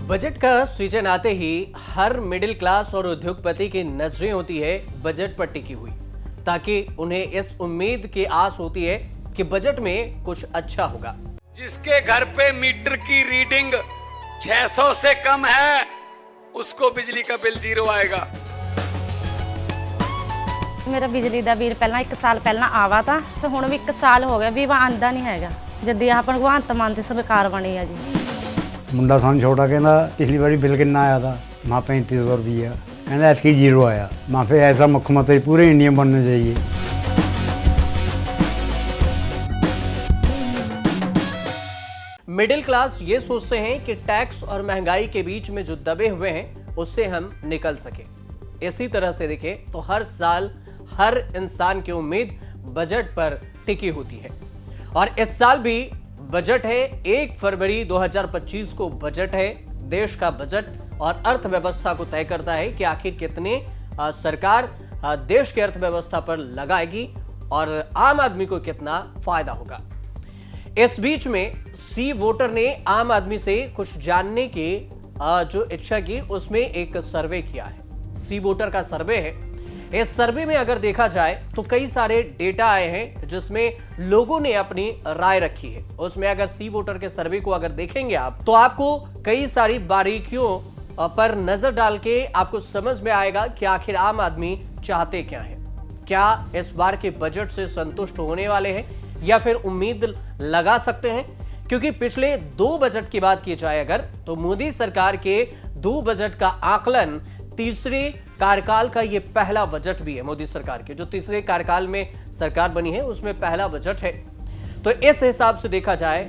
Budget का season आते ही हर middle class और उद्योगपति की नजरें होती है बजट पर टिकी हुई, ताकि उन्हें इस उम्मीद की आस होती है कि बजट में कुछ अच्छा होगा। जिसके घर पे मीटर की रीडिंग 600 से कम है, उसको बिजली का बिल 0 आएगा। मेरा बिजली का बिल पहला 1 साल पहला आवा था, तो हुण भी 1 साल हो गया भी वह आंदा नहीं हैगा। जदी आह भगवंत मान दी सरकार बनी है जी। मुंडा सन छोटा कहना पिछली बारी बिल कितना आया था, माँ 3500 रुपया, कहना ऐसी 0 आया। माँ फिर ऐसा मुख्यमंत्री पूरे इंडिया में बनना चाहिए। मिडिल क्लास ये सोचते हैं कि टैक्स और महंगाई के बीच में जो दबे हुए हैं उससे हम निकल सके। इसी तरह से देखें तो हर साल हर इंसान की उम्मीद बजट पर टिकी होती है, और इस साल भी बजट है। 1 फरवरी 2025 को बजट है। देश का बजट और अर्थव्यवस्था को तय करता है कि आखिर कितने सरकार देश की अर्थव्यवस्था पर लगाएगी और आम आदमी को कितना फायदा होगा। इस बीच में सी वोटर ने आम आदमी से कुछ जानने की जो इच्छा की, उसमें एक सर्वे किया है। सी वोटर का सर्वे है। इस सर्वे में अगर देखा जाए तो कई सारे डेटा आए हैं जिसमें लोगों ने अपनी राय रखी है। उसमें अगर सी वोटर के सर्वे को अगर देखेंगे आप, तो आपको कई सारी बारीकियों पर नजर डाल के आपको समझ में आएगा कि आखिर आम आदमी चाहते क्या है। क्या इस बार के बजट से संतुष्ट होने वाले हैं या फिर उम्मीद लगा सकते हैं? क्योंकि पिछले 2 बजट की बात की जाए अगर, तो मोदी सरकार के 2 बजट का आकलन तीसरे कार्यकाल का ये पहला बजट भी है। मोदी सरकार के जो तीसरे कार्यकाल में सरकार बनी है उसमें पहला बजट है। तो इस हिसाब से देखा जाए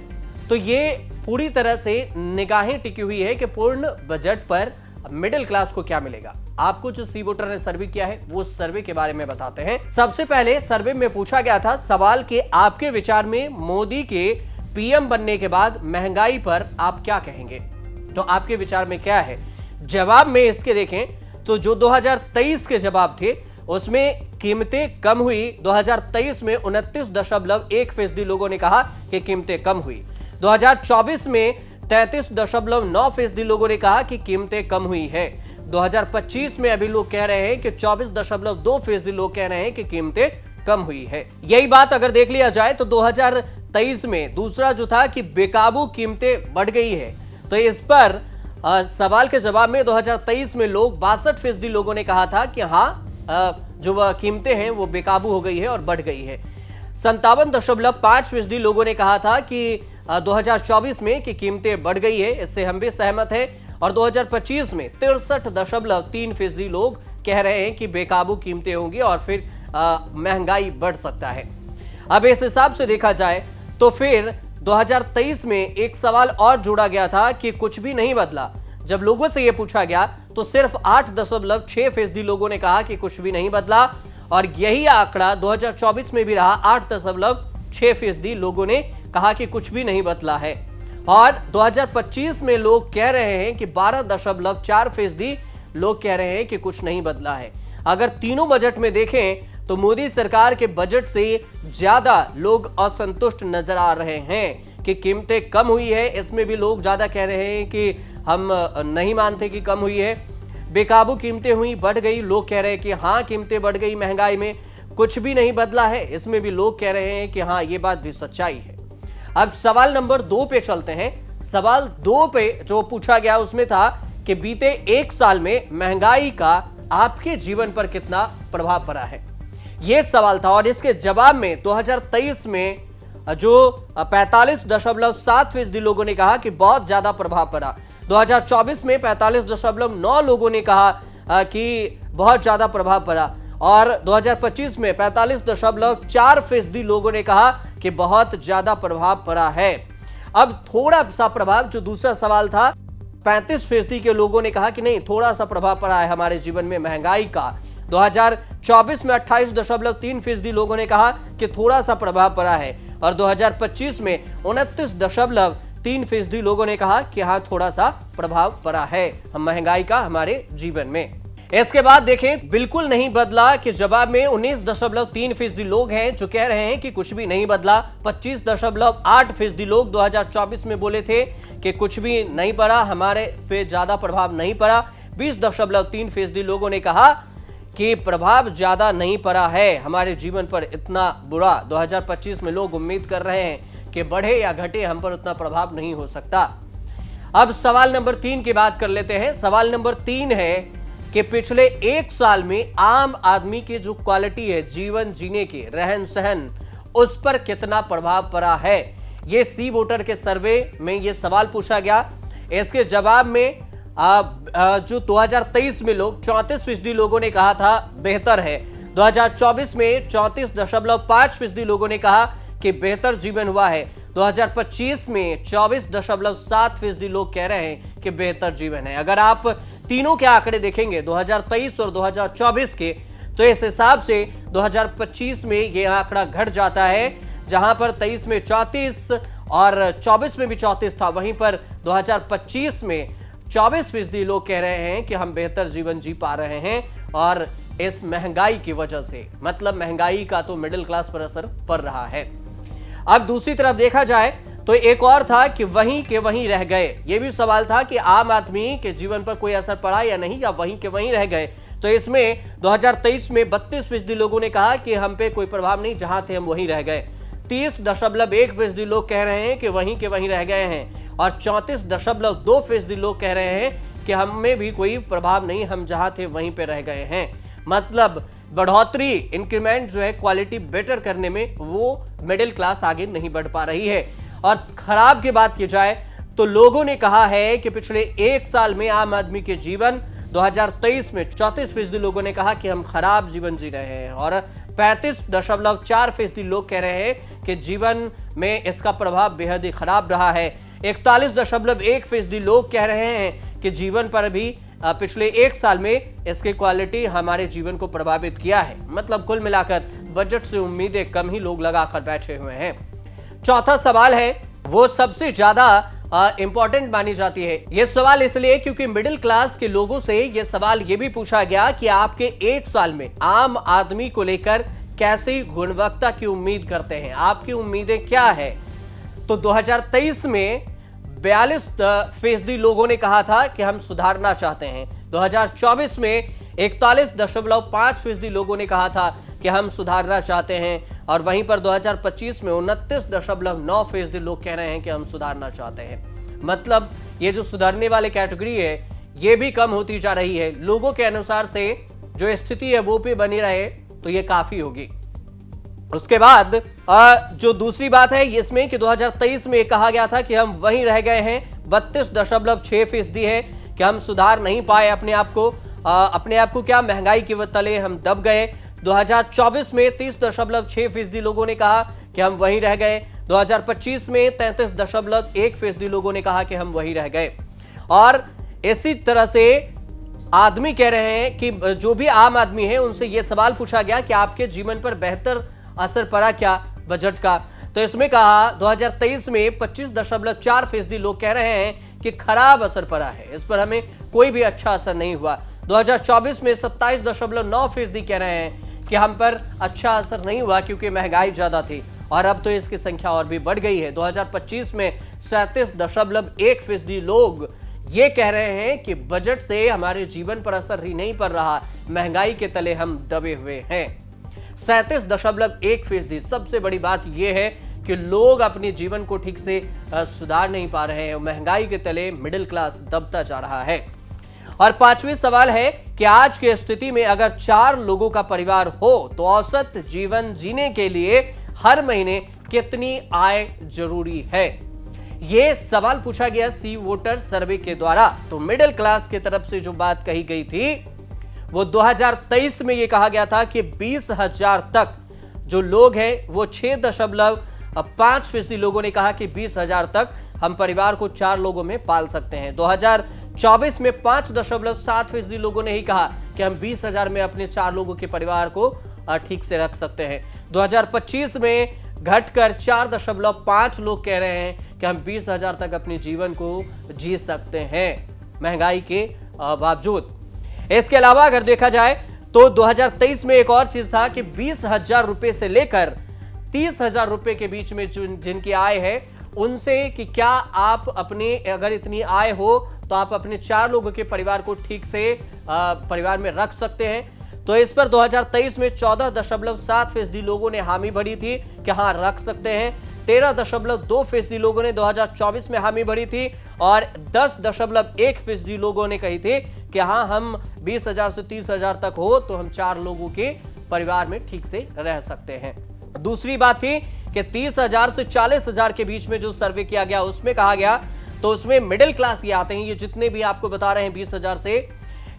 तो ये पूरी तरह से निगाहें टिकी हुई है कि पूर्ण बजट पर मिडिल क्लास को क्या मिलेगा। आपको जो सी वोटर ने सर्वे किया है वो सर्वे के बारे में बताते हैं। सबसे पहले सर्वे में पूछा गया था सवाल कि आपके विचार में मोदी के पीएम बनने के बाद महंगाई पर आप क्या कहेंगे। तो आपके विचार में क्या है? जवाब में इसके देखें तो जो 2023 के जवाब थे उसमें कीमतें कम हुई। 2023 में 29.1% लोगों ने कहा कि कीमतें कम हुई। 2024 में 33.9% लोगों ने कहा कि कीमतें कम हुई है। 2025 में अभी लोग कह रहे हैं कि 24.2% लोग कह रहे हैं कि कीमतें कम हुई है। यही बात अगर देख लिया जाए तो 2023 में दूसरा जो था कि बेकाबू कीमतें बढ़ गई है। तो इस पर सवाल के जवाब में 2023 में लोग 62% लोगों ने कहा था कि हाँ जो वह कीमतें हैं वो बेकाबू हो गई है और बढ़ गई है। 57.5% लोगों ने कहा था कि 2024 में कि कीमतें बढ़ गई है। इससे हम भी सहमत हैं। और 2025 में 63.3% लोग कह रहे हैं कि बेकाबू कीमतें होंगी और फिर महंगाई बढ़ सकता है। अब इस हिसाब से देखा जाए तो फिर 2023 में एक सवाल और जोड़ा गया था कि कुछ भी नहीं बदला। जब लोगों से यह पूछा गया तो सिर्फ 8.6% लोगों ने कहा कि कुछ भी नहीं बदला, और यही आंकड़ा 2024 में भी रहा। 8.6% लोगों ने कहा कि कुछ भी नहीं बदला है। और 2025 में लोग कह रहे हैं कि 12.4% लोग कह रहे हैं कि कुछ नहीं बदला है। अगर तीनों बजट में देखें तो मोदी सरकार के बजट से ज्यादा लोग असंतुष्ट नजर आ रहे हैं कि कीमतें कम हुई है। इसमें भी लोग ज्यादा कह रहे हैं कि हम नहीं मानते कि कम हुई है। बेकाबू कीमतें हुई, बढ़ गई, लोग कह रहे हैं कि हाँ कीमतें बढ़ गई। महंगाई में कुछ भी नहीं बदला है, इसमें भी लोग कह रहे हैं कि हाँ ये बात भी सच्चाई है। अब सवाल नंबर 2 पे चलते हैं। सवाल 2 पे जो पूछा गया उसमें था कि बीते 1 साल में महंगाई का आपके जीवन पर कितना प्रभाव पड़ा है, यह सवाल था। और इसके जवाब में 2023 में जो 45.7% लोगों ने कहा कि बहुत ज्यादा प्रभाव पड़ा। 2024 में 45.9 लोगों ने कहा कि बहुत ज्यादा प्रभाव पड़ा, और 2025 में 45.4% लोगों ने कहा कि बहुत ज्यादा प्रभाव पड़ा है। अब थोड़ा सा प्रभाव, जो दूसरा सवाल था 35% के लोगों ने कहा कि नहीं थोड़ा सा प्रभाव पड़ा है हमारे जीवन में महंगाई का। 2024 में 28.3% लोगों ने कहा कि थोड़ा सा प्रभाव पड़ा है, और 2025 में 29.3% लोगों ने कहा कि हाँ थोड़ा सा प्रभाव पड़ा है महंगाई का हमारे जीवन में। इसके बाद देखें, बिल्कुल नहीं बदला के जवाब में 19.3% लोग हैं जो कह रहे हैं कि कुछ भी नहीं बदला। 25.8% लोग 2024 में बोले थे कि कुछ भी नहीं पड़ा, हमारे पे ज्यादा प्रभाव नहीं पड़ा। 20.3% लोगों ने कहा कि प्रभाव ज्यादा नहीं पड़ा है हमारे जीवन पर इतना बुरा। 2025 में लोग उम्मीद कर रहे हैं कि बढ़े या घटे, हम पर उतना प्रभाव नहीं हो सकता। अब सवाल नंबर 3 की बात कर लेते हैं। सवाल नंबर 3 है कि पिछले 1 साल में आम आदमी की जो क्वालिटी है जीवन जीने की, रहन सहन, उस पर कितना प्रभाव पड़ा है। ये सी वोटर के सर्वे में ये सवाल पूछा गया। इसके जवाब में जो 2023 में लोग 34% लोगों ने कहा था बेहतर है। 2024 में 34.5% लोगों ने कहा कि बेहतर जीवन हुआ है। 2025 में 24.7% लोग कह रहे हैं कि बेहतर जीवन है। अगर आप तीनों के आंकड़े देखेंगे 2023 और 2024 के, तो इस हिसाब से 2025 में यह आंकड़ा घट जाता है। जहां पर 23 में 34 और 24 में भी 34 था, वहीं पर 2025 में 24% लोग कह रहे हैं कि हम बेहतर जीवन जी पा रहे हैं। और इस महंगाई की वजह से, मतलब महंगाई का तो मिडिल क्लास पर असर पड़ रहा है। अब दूसरी तरफ देखा जाए तो एक और था कि वहीं के वहीं रह गए। यह भी सवाल था कि आम आदमी के जीवन पर कोई असर पड़ा या नहीं, या वहीं के वहीं रह गए। तो इसमें 2023 में 32% लोगों ने कहा कि हम पे कोई प्रभाव नहीं, जहां थे हम वहीं रह गए। 30.1% लोग कह रहे हैं कि वहीं के वहीं रह गए हैं। और 34.2% लोग कह रहे हैं कि हम में भी कोई प्रभाव नहीं, हम जहां थे वहीं पे रह गए हैं। मतलब बढ़ोतरी, इंक्रीमेंट जो है क्वालिटी बेटर करने में, वो मिडिल क्लास आगे नहीं बढ़ पा रही है। और खराब की बात की जाए तो लोगों ने कहा है कि पिछले 1 साल में आम आदमी के जीवन, 2023 में 34% लोगों ने कहा कि हम खराब जीवन जी रहे हैं। और 35.4% लोग कह रहे हैं कि जीवन में इसका प्रभाव बेहद ही खराब रहा है। 41.1% लोग कह रहे हैं कि जीवन पर भी पिछले 1 साल में इसकी क्वालिटी हमारे जीवन को प्रभावित किया है। मतलब कुल मिलाकर बजट से उम्मीदें कम ही लोग लगाकर बैठे हुए हैं। चौथा सवाल है, वो सबसे ज्यादा इंपॉर्टेंट मानी जाती है। यह सवाल इसलिए क्योंकि मिडिल क्लास के लोगों से यह सवाल यह भी पूछा गया कि आपके 1 साल में आम आदमी को लेकर कैसी गुणवत्ता की उम्मीद करते हैं, आपकी उम्मीदें क्या है। तो 2023 में 42% लोगों ने कहा था कि हम सुधारना चाहते हैं। 2024 में 41.5% लोगों ने कहा था कि हम सुधारना चाहते हैं। और वहीं पर 2025 में 29.9% लोग कह रहे हैं कि हम सुधारना चाहते हैं। मतलब ये जो सुधारने वाले कैटेगरी है, ये भी कम होती जा रही है। लोगों के अनुसार से जो स्थिति है वो भी बनी रहे तो ये काफी होगी। उसके बाद जो दूसरी बात है इसमें कि 2023 में कहा गया था कि हम वहीं रह गए हैं। 32.6% है कि हम सुधार नहीं पाए अपने आप को क्या, महंगाई के तले हम दब गए। 2024 में 30.6% लोगों ने कहा कि हम वहीं रह गए। 2025 में 33.1% लोगों ने कहा कि हम वहीं रह गए। और इसी तरह से आदमी कह रहे हैं कि जो भी आम आदमी है उनसे यह सवाल पूछा गया कि आपके जीवन पर बेहतर असर पड़ा क्या बजट का। तो इसमें कहा 2023 में 25.4% लोग कह रहे हैं कि खराब असर पड़ा है, इस पर हमें कोई भी अच्छा असर नहीं हुआ। 2024 में 27.9% कह रहे हैं कि हम पर अच्छा असर नहीं हुआ क्योंकि महंगाई ज्यादा थी। और अब तो इसकी संख्या और भी बढ़ गई है। 2025 में 37.1% लोग ये कह रहे हैं कि बजट से हमारे जीवन पर असर ही नहीं पड़ रहा, महंगाई के तले हम दबे हुए हैं। 37.1%। सबसे बड़ी बात यह है कि लोग अपने जीवन को ठीक से सुधार नहीं पा रहे हैं। महंगाई के तले मिडिल क्लास दबता जा रहा है। और पांचवी सवाल है कि आज की स्थिति में अगर 4 लोगों का परिवार हो तो औसत जीवन जीने के लिए हर महीने कितनी आय जरूरी है। यह सवाल पूछा गया सी वोटर सर्वे के द्वारा। तो मिडिल क्लास की तरफ से जो बात कही गई थी वो 2023 में यह कहा गया था कि 20,000 तक जो लोग हैं, वो 6.5% लोगों ने कहा कि 20,000 तक हम परिवार को 4 लोगों में पाल सकते हैं। 2024 में 5.7% लोगों ने ही कहा कि हम 20,000 में अपने 4 लोगों के परिवार को ठीक से रख सकते हैं। 2025 में घटकर 4.5 लोग कह रहे हैं कि हम 20,000 तक अपने जीवन को जी सकते हैं महंगाई के बावजूद। इसके अलावा अगर देखा जाए तो 2023 में एक और चीज था कि 20,000 रुपए से लेकर 30,000 रुपए के बीच में जिनकी आय है उनसे कि क्या आप अपनी अगर इतनी आय हो तो आप अपने 4 लोगों के परिवार को ठीक से परिवार में रख सकते हैं। तो इस पर 2023 में 14.7% लोगों ने हामी भरी थी कि हाँ रख सकते हैं। 13.2% लोगों ने 2024 में हामी भरी थी और 10.1% लोगों ने कही थी कि हाँ हम 20,000 से 30,000 तक हो तो हम 4 लोगों के परिवार में ठीक से रह सकते हैं। दूसरी बात थी कि 30,000 से 40,000 के बीच में जो सर्वे किया गया उसमें कहा गया, तो उसमें मिडिल क्लास ये आते हैं, ये जितने भी आपको बता रहे हैं 20,000 से,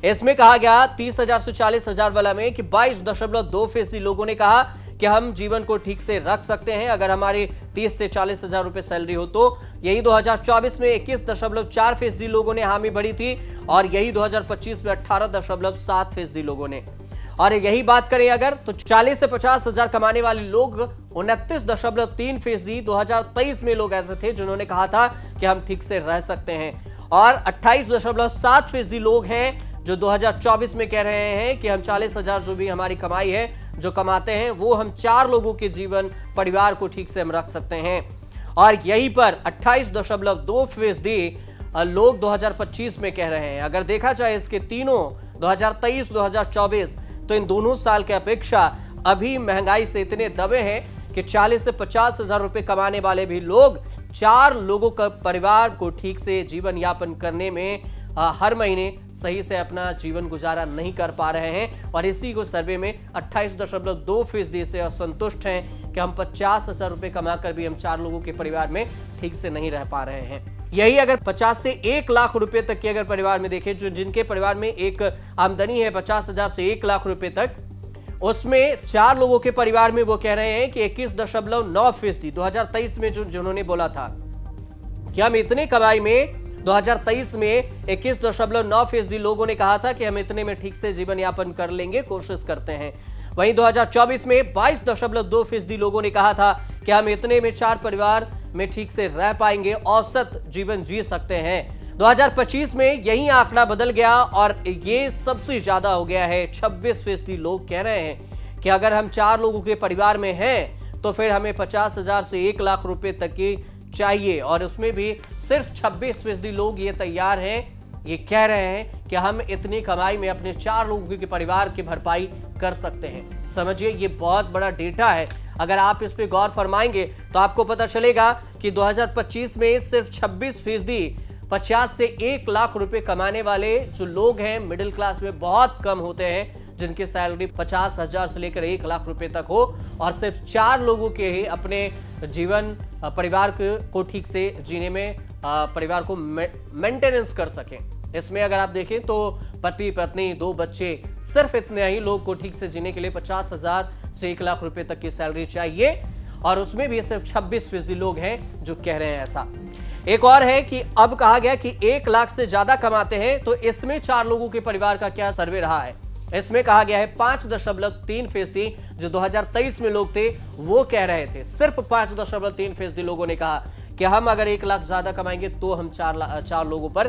इसमें कहा गया 30,000 से 40,000 वाला में कि 22.2% लोगों ने कहा कि हम जीवन को ठीक से रख सकते हैं अगर हमारी 30 से 40,000 रुपए सैलरी हो तो। यही 2024 में 21.4% लोगों ने हामी भरी थी और यही 2025 में 18.7% लोगों ने। और यही बात करें अगर तो 40 से 50,000 कमाने वाले लोग 29.3% 2023 में लोग ऐसे थे जिन्होंने कहा था कि हम ठीक से रह सकते हैं और 28.7% लोग हैं जो 2024 में कह रहे हैं कि हम 40,000 जो भी हमारी कमाई है जो कमाते हैं वो हम 4 लोगों के जीवन परिवार को ठीक से हम रख सकते हैं। और यहीं पर 28.2% लोग 2025 में कह रहे हैं। अगर देखा जाए इसके तीनों 2023 2024 तो इन दोनों साल के अपेक्षा अभी महंगाई से इतने दबे हैं कि 40 से 50,000 रुपए कमाने वाले भी लोग 4 लोगों का परिवार को ठीक से जीवन यापन करने में हर महीने सही से अपना जीवन गुजारा नहीं कर पा रहे हैं। और इसी को सर्वे में 28.2% से असंतुष्ट हैं कि हम 50,000 रुपए कमाकर भी हम 4 लोगों के परिवार में ठीक से नहीं रह पा रहे हैं। यही अगर 50 से 1 लाख रुपए तक के अगर परिवार में देखें, जो जिनके परिवार में एक आमदनी है 50,000 से 1 लाख रुपए तक, उसमें 4 लोगों के परिवार में वो कह रहे हैं कि 21.9% 2023 में जिन्होंने बोला था कि हम इतने कमाई में 2023 में 21.9% लोगों ने कहा था कि हम इतने में ठीक से जीवन यापन कर लेंगे, कोशिश करते हैं। वहीं 2024 में 22.2% लोगों ने कहा था कि हम इतने में 4 परिवार में ठीक से रह पाएंगे, औसत जीवन जी सकते हैं। 2025 में यही आंकड़ा बदल गया और ये सबसे ज्यादा हो गया है। 26% लोग कह रहे हैं कि अगर हम 4 लोगों के परिवार में हैं तो फिर हमें 50,000 से 1 लाख रुपए तक की चाहिए और उसमें भी सिर्फ 26% लोग ये तैयार हैं, ये कह रहे हैं कि हम इतनी कमाई में अपने 4 लोगों के परिवार की भरपाई कर सकते हैं। समझिए ये बहुत बड़ा डेटा है। अगर आप इस पे गौर फरमाएंगे तो आपको पता चलेगा कि 2025 में सिर्फ 26% 50 से 1 लाख रुपए कमाने वाले जो लोग हैं मिडिल क्लास में बहुत कम होते हैं जिनकी सैलरी 50,000 से लेकर 1 लाख रुपए तक हो और सिर्फ 4 लोगों के ही अपने जीवन परिवार को ठीक से जीने में परिवार को मेंटेनेंस कर सकें। इसमें अगर आप देखें तो पति पत्नी 2 बच्चे, सिर्फ इतने ही लोग को ठीक से जीने के लिए 50,000 से 1 लाख रुपए तक की सैलरी चाहिए और उसमें भी सिर्फ 26% लोग हैं जो कह रहे हैं ऐसा। एक और है कि अब कहा गया कि 1 लाख से ज्यादा कमाते हैं तो इसमें 4 लोगों के परिवार का क्या सर्वे रहा है। इसमें कहा गया है 5.3% जो 2023 में लोग थे वो कह रहे थे, सिर्फ 5.3% लोगों ने कहा कि हम अगर 1 लाख ज्यादा कमाएंगे तो हम 4 लोगों पर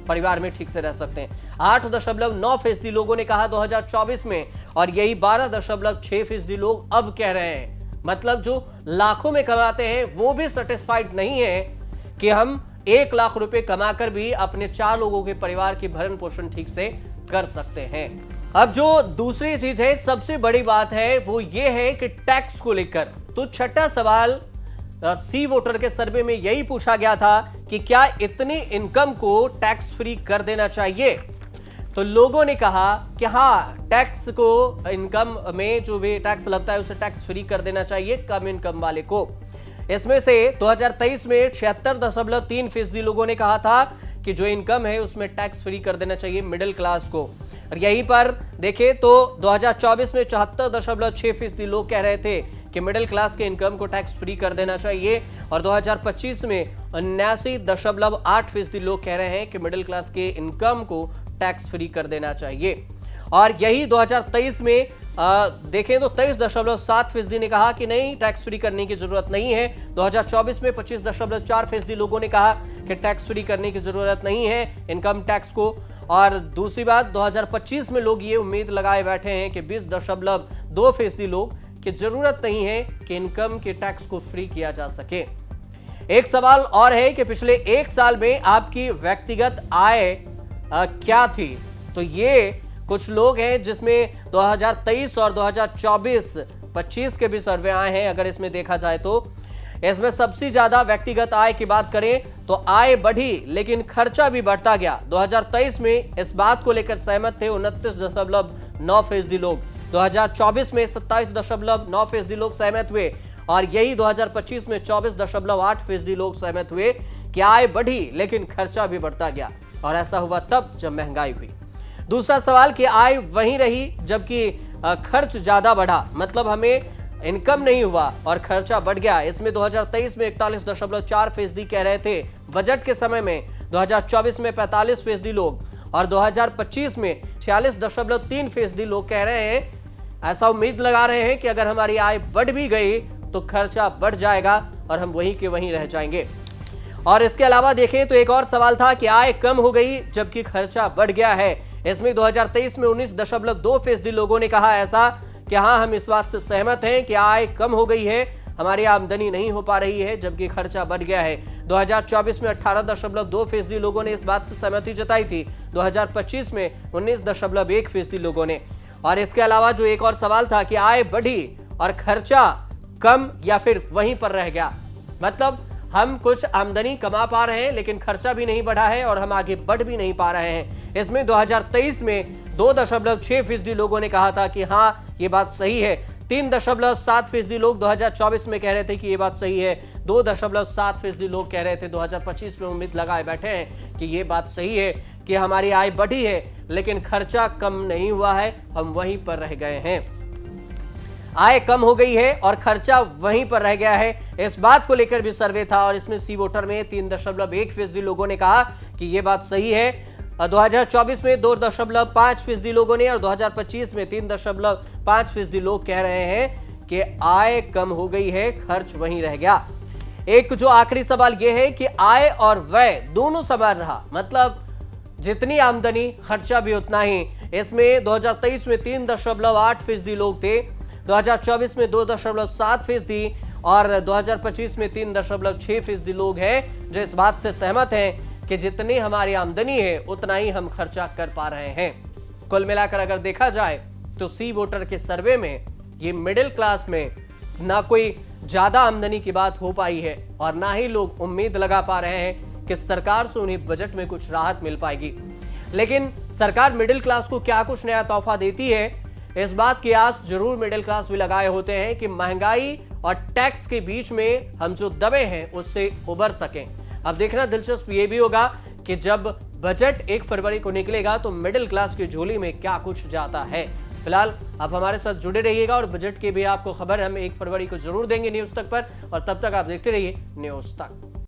परिवार में ठीक से रह सकते हैं। 8.9% लोगों ने कहा 2024 में और यही 12.6% लोग अब कह रहे हैं। मतलब जो लाखों में कमाते हैं वो भी सेटिस्फाइड नहीं है कि हम 1 लाख रुपए कमाकर भी अपने 4 लोगों के परिवार की भरण पोषण ठीक से कर सकते हैं। अब जो दूसरी चीज है, सबसे बड़ी बात है वो ये है कि टैक्स को लेकर। तो छठा सवाल सी वोटर के सर्वे में यही पूछा गया था कि क्या इतनी इनकम को टैक्स फ्री कर देना चाहिए। तो लोगों ने कहा कि हाँ, टैक्स को इनकम में जो भी टैक्स लगता है उसे टैक्स फ्री कर देना चाहिए कम इनकम वाले को। इसमें से 2023 में 76.3% लोगों ने कहा था कि जो इनकम है उसमें टैक्स फ्री कर देना चाहिए मिडिल क्लास को। और यहीं पर देखें तो 2024 में 74.6% लोग कह रहे थे कि मिडिल क्लास के इनकम को टैक्स फ्री कर देना चाहिए और 2025 में 79.8% लोग कह रहे हैं कि मिडिल क्लास के इनकम को टैक्स फ्री कर देना चाहिए। और यही 2023 में देखें तो 23.7% ने कहा कि नहीं, टैक्स फ्री करने की जरूरत नहीं है। 2024 में 25.4% लोगों ने कहा कि टैक्स फ्री करने की जरूरत नहीं है इनकम टैक्स को। और दूसरी बात 2025 में लोग ये उम्मीद लगाए बैठे हैं कि 20.2% लोग की जरूरत नहीं है कि इनकम के टैक्स को फ्री किया जा सके। एक सवाल और है कि पिछले एक साल में आपकी व्यक्तिगत आय क्या थी। तो ये कुछ लोग हैं जिसमें 2023 और 2024-25 के भी सर्वे आए हैं। अगर इसमें देखा जाए तो इसमें सबसे ज्यादा व्यक्तिगत आय की बात करें तो आय बढ़ी लेकिन खर्चा भी बढ़ता गया। 2023 में इस बात को लेकर सहमत थे 29.9% लोग, 2024 में 27.9% लोग सहमत हुए और यही 2025 में 24.8% लोग सहमत हुए कि आय बढ़ी लेकिन खर्चा भी बढ़ता गया। और ऐसा हुआ तब जब महंगाई हुई। दूसरा सवाल कि आय वहीं रही जबकि खर्च ज्यादा बढ़ा, मतलब हमें इनकम नहीं हुआ और खर्चा बढ़ गया। इसमें 2023 में 41.4% कह रहे थे बजट के समय में, 2024 में 45% लोग और 2025 में 46.3% लोग कह रहे हैं, ऐसा उम्मीद लगा रहे हैं कि अगर हमारी आय बढ़ भी गई तो खर्चा बढ़ जाएगा और हम वहीं के वहीं रह जाएंगे। और इसके अलावा देखें तो एक और सवाल था कि आय कम हो गई जबकि खर्चा बढ़ गया है। इसमें 2023 में 19.2% लोगों ने कहा ऐसा कि हाँ, हम इस बात से सहमत हैं कि आय कम हो गई है, हमारी आमदनी नहीं हो पा रही है जबकि खर्चा बढ़ गया है। 2024 में 18.2% लोगों ने इस बात से सहमति जताई थी, 2025 में 19.1% लोगों ने। और इसके अलावा जो एक और सवाल था कि आय बढ़ी और खर्चा कम या फिर वहीं पर रह गया, मतलब हम कुछ आमदनी कमा पा रहे हैं लेकिन खर्चा भी नहीं बढ़ा है और हम आगे बढ़ भी नहीं पा रहे हैं। इसमें 2023 में 2.6% लोगों ने कहा था कि हाँ ये बात सही है, 3.7% लोग 2024 में कह रहे थे कि ये बात सही है, 2.7% लोग कह रहे थे 2025 में उम्मीद लगाए बैठे हैं कि ये बात सही है कि हमारी आय बढ़ी है लेकिन खर्चा कम नहीं हुआ है, हम वहीं पर रह गए हैं। आय कम हो गई है और खर्चा वहीं पर रह गया है, इस बात को लेकर भी सर्वे था और इसमें सी वोटर में 3.1% लोगों ने कहा कि यह बात सही है। 2024 में 2.5% लोगों ने और 2025 में 3.5% लोग कह रहे हैं कि आय कम हो गई है, खर्च वहीं रह गया। एक जो आखिरी सवाल यह है कि आय और व्यय दोनों समान रहा, मतलब जितनी आमदनी खर्चा भी उतना ही। इसमें 2023 में 3.8% लोग थे, 2024 में 2.7% और 2025 में 3.6% लोग हैं जो इस बात से सहमत हैं कि जितनी हमारी आमदनी है उतना ही हम खर्चा कर पा रहे हैं। कुल मिलाकर अगर देखा जाए तो सी वोटर के सर्वे में ये मिडिल क्लास में ना कोई ज्यादा आमदनी की बात हो पाई है और ना ही लोग उम्मीद लगा पा रहे हैं कि सरकार से उन्हें बजट में कुछ राहत मिल पाएगी। लेकिन सरकार मिडिल क्लास को क्या कुछ नया तोहफा देती है, इस बात की आस जरूर मिडिल क्लास भी लगाए होते हैं कि महंगाई और टैक्स के बीच में हम जो दबे हैं उससे उबर सकें। अब देखना दिलचस्प ये भी होगा कि जब बजट 1 फरवरी को निकलेगा तो मिडिल क्लास की झोली में क्या कुछ जाता है। फिलहाल आप हमारे साथ जुड़े रहिएगा और बजट की भी आपको खबर हम 1 फरवरी को जरूर देंगे न्यूज तक पर, और तब तक आप देखते रहिए न्यूज तक।